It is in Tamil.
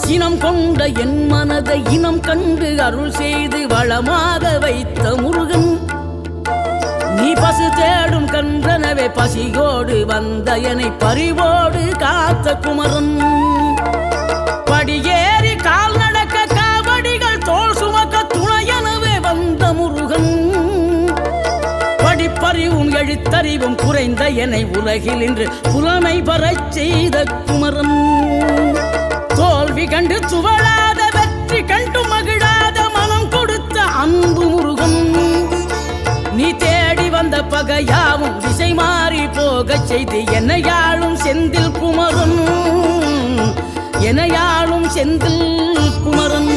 சினம் கொண்ட என் மனதை இனம் கண்டு அருள் செய்து வளமாக வைத்த முருகன், நீ பசு தேடும் கன்றனவே பசியோடு வந்த என்னை பறிவோடு காத்த குமரன், படியேறி கால் நடக்க காவடிகள் தோல் சுமக்க துணையனவே வந்த முருகன், படிப்பறிவும் எழுத்தறிவும் குறைந்த என்னை உலகில் இன்று புலமை பெறச் செய்த குமரன், தோல்வி கண்டு துவளாத வெற்றி கண்டு மகிழாத மனம் கொடுத்த அன்பு முருகன், நீ தேடி வந்த பகையாவும் திசை மாறி போகச் செய்து என்னையாளும் செந்தில் குமரன், என்னையாளும் செந்தில் குமரன்.